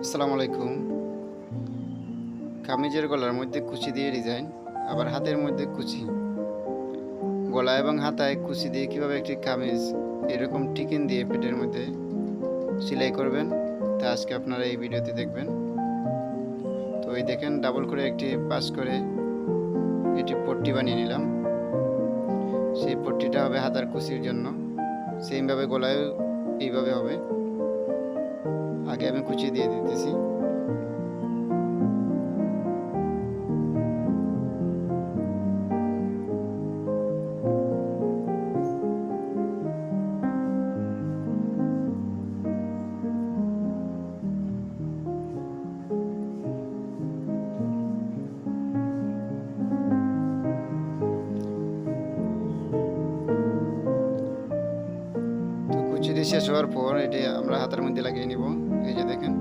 আসসালামু আলাইকুম। কামিজের গলার মধ্যে কুচি দিয়ে ডিজাইন, আবার হাতের মধ্যে কুচি। গলা এবং হাতায় কুচি দিয়ে কিভাবে একটি কামিজ এরকম টিকিন দিয়ে পেটের মধ্যে সেলাই করবেন তা আজকে আপনারা এই ভিডিওতে দেখবেন। তো এই দেখেন, ডাবল করে একটি পাস করে এটি পট্টি বানিয়ে নিলাম। সেই পট্টিটা হবে হাতার কুচির জন্য। সেমভাবে গলায়ও এইভাবে হবে। আগে আমি কুচি দিয়ে দিতেছি। কুচি দিয়ে শেষ হওয়ার পর এটি আমরা হাতের মধ্যে লাগিয়ে নিব। এই যে দেখেন,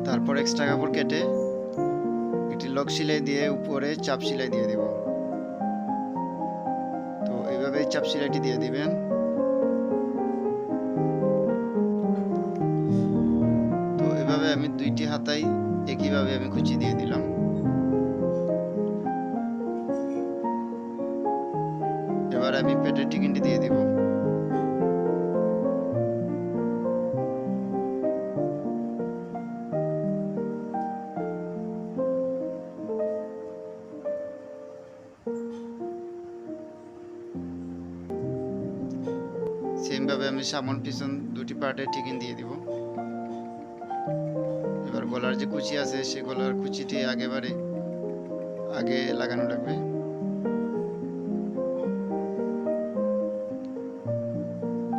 তারপর এক্সট্রা কাপড় কেটে একটি লক সেলাই দিয়ে উপরে চাপ সেলাই দিয়ে দিব। তো এইভাবে চাপ সেলাইটি দিয়ে দিবেন। তো এভাবে আমি দুইটি হাতাই একইভাবে আমি কুচি দিয়ে দিলাম। এবার আমি পেটের টিকিনটি দিয়ে দিব। সেমভাবে আমি সামন পিছন দুটি পার্টে টিকিন দিয়ে দিব। এবার গলার যে কুচি আছে সে গলার কুচিটি আগে লাগানো লাগবে।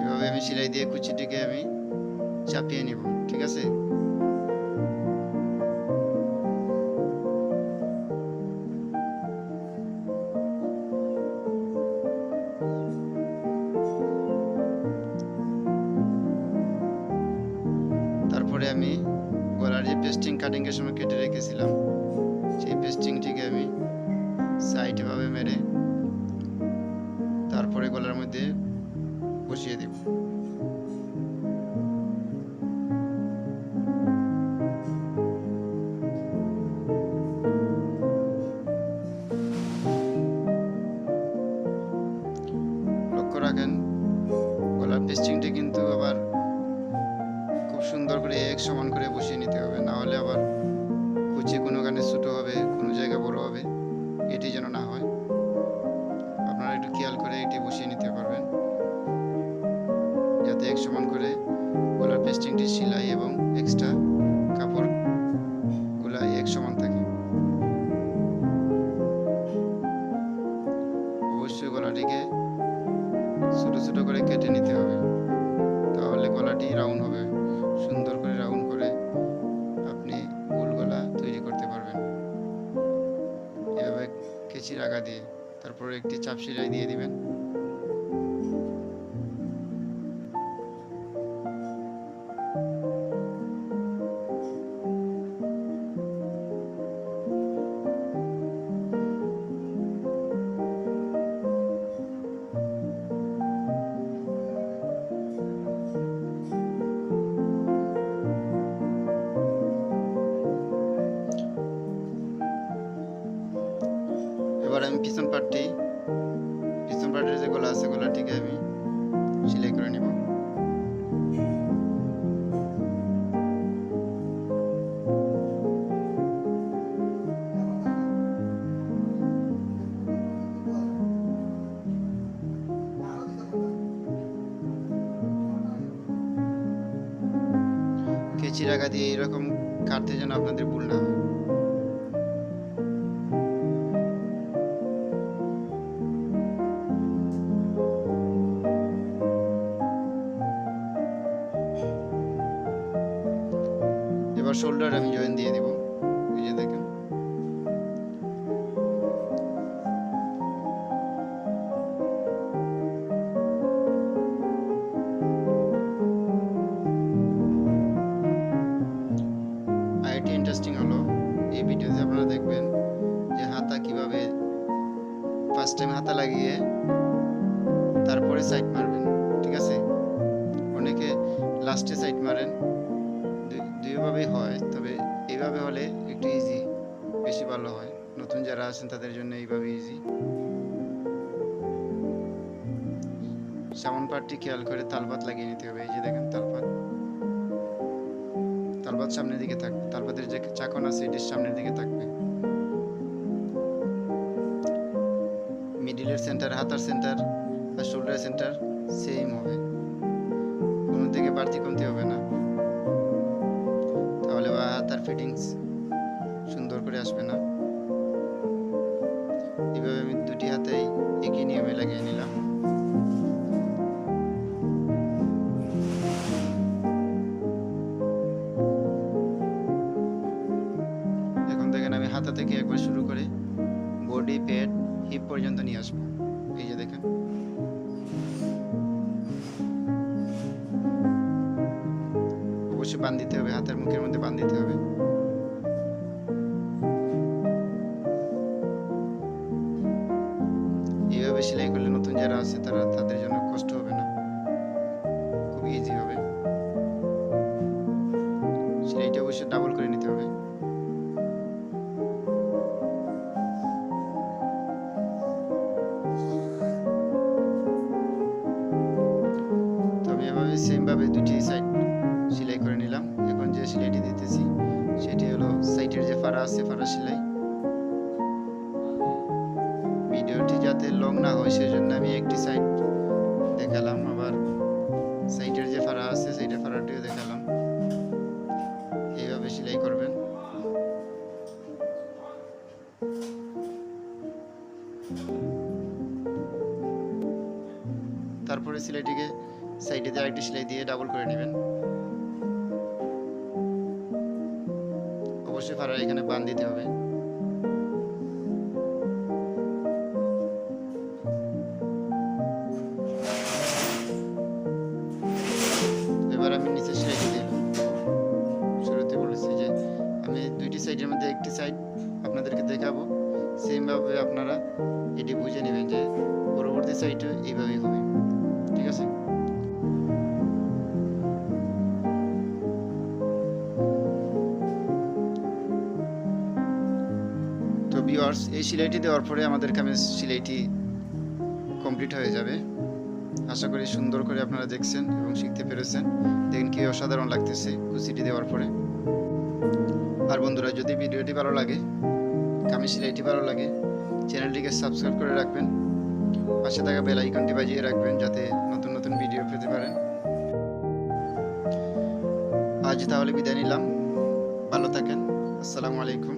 এভাবে আমি সেলাই দিয়ে কুচিটিকে আমি চাপিয়ে নিব। ঠিক আছে। তারপরে আমি গলার যে পেস্টিং কাটিংয়ের সময় কেটে রেখেছিলাম সেই পেস্টিংটিকে আমি সাইডে ভাবে মেরে তারপরে গলার মধ্যে বসিয়ে দেব। লক্ষ্য রাখেন, গলার পেস্টিংটি কিন্তু আবার খুব সুন্দর করে এক সমান করে বসিয়ে নিতে হবে, না হলে আবার কুচি কোনো গানে ছোটো হবে, কোনো জায়গা বড় হবে, এটি যেন না হয়। আপনারা একটু খেয়াল করে এটি বসিয়ে নিতে পারবেন, যাতে এক সমান করে গলার পেস্টিংটি সেলাই এবং এক্সট্রা কাপড়গুলা এক সমান থাকে। অবশ্যই গলাটিকে ছোট ছোট করে কেটে নিতে হবে, তাহলে গলাটি রাউন্ড হবে। সুন্দর করে রাউন্ড করে আপনি গোল গলা তৈরি করতে পারবেন। এভাবে কেচির আগা দিয়ে তারপর একটি চাপ সেলাই দিয়ে দিবেন। এবার আমি পিছন পার্টের যে গলা আছে গলাটিকে আমি সেলাই করে নিব। কেচির আগা দিয়ে এরকম কাটতে যেন আপনাদের ভুল না হয়। এবার শোল্ডার আমি জয়েন দিয়ে দিব। এই যে দেখেন, আরেকটি ইন্টারেস্টিং হলো এই ভিডিওতে আপনারা দেখবেন যে হাতা কিভাবে ফার্স্ট টাইম হাতা লাগিয়ে তারপরে তারপরে সাইড মারবেন, ঠিক আছে? অনেকে লাস্টে সাইড মারেন, দুইভাবেই হয়, তবে এইভাবে হলে একটু ইজি, বেশি ভালো হয়। নতুন যারা আছেন তাদের জন্য এইভাবে ইজি। সামন পাটটি খেয়াল করে তালপাত লাগিয়ে নিতে হবে। এই যে দেখেন তালপাত, তালপাত সামনের দিকে থাকবে, তালপাতের যে চাকন আছে এটির সামনের দিকে থাকবে। মিডিলের সেন্টার, হাতার সেন্টার আর শোল্ডার সেন্টার সেম হবে, কোনো দিকে বাড়তি কমতি হবে না, তাহলে বা হাতার ফিটিংস সুন্দর করে আসবে না। এইভাবে আমি দুটি হাতেই একই নিয়মে লাগিয়ে নিলাম। এখন দেখেন আমি হাতা থেকে একবার শুরু করে বডি, পেট, হিপ পর্যন্ত নিয়ে আসবো। এই যে দেখেন, অবশ্যই বাঁধ দিতে হবে, হাতের মুখের মধ্যে বাঁধ দিতে হবে। এইভাবে সেলাই করলে নতুন যারা আছে তাদের জন্য কষ্ট হবে না, খুব ইজি হবে। সেলাইটা অবশ্যই ডাবল করে নিতে হবে। তো আমি এভাবে সেমভাবে দুটি সাইড সেলাই করে নিলাম। এখন যে সেলাইটি দিতেছি সেটি হলো সাইডের যে ফাড়া আছে, ফাড়া সেলাই। ভিডিওটি যাতে লং না হয় সেজন্য আমি একটি সাইড দেখালাম, আবার সাইডের যে ফাড়া আছে সাইডের ফাড়াটিও দেখালাম। এইভাবে সেলাই করবেন। তারপরে সেলাইটিকে সাইডে দিয়ে আরেকটি সেলাই দিয়ে ডাবল করে নেবেন। অবশ্যই ফাড়া এখানে বাঁধ দিতে হবে। এবার আমি নিচে সেলাইটি দিলাম। শুরুতে বলেছি যে আমি দুইটি সাইডের মধ্যে একটি সাইড আপনাদেরকে দেখাবো, সেমভাবে আপনারা এটি বুঝে নেবেন যে পরবর্তী সাইডও এইভাবেই হবে, ঠিক আছে? তো ভিউয়ার্স, এই সেলাইটি দেওয়ার পরে আমাদের কামিজ সেলাইটি কমপ্লিট হয়ে যাবে। আশা করি সুন্দর করে আপনারা দেখছেন এবং শিখতে পেরেছেন। দেখেন কি অসাধারণ লাগতেছে কুচিটি দেওয়ার পরে। আর বন্ধুরা, যদি ভিডিওটি ভালো লাগে, কামিজ সেলাইটি ভালো লাগে, চ্যানেলটিকে সাবস্ক্রাইব করে রাখবেন, পাশে থাকা বেল আইকনটি বাজিয়ে রাখবেন যাতে নতুন নতুন ভিডিও পেতে পারেন। আজ তাহলে বিদায় নিলাম, ভালো থাকেন, আসসালামু আলাইকুম।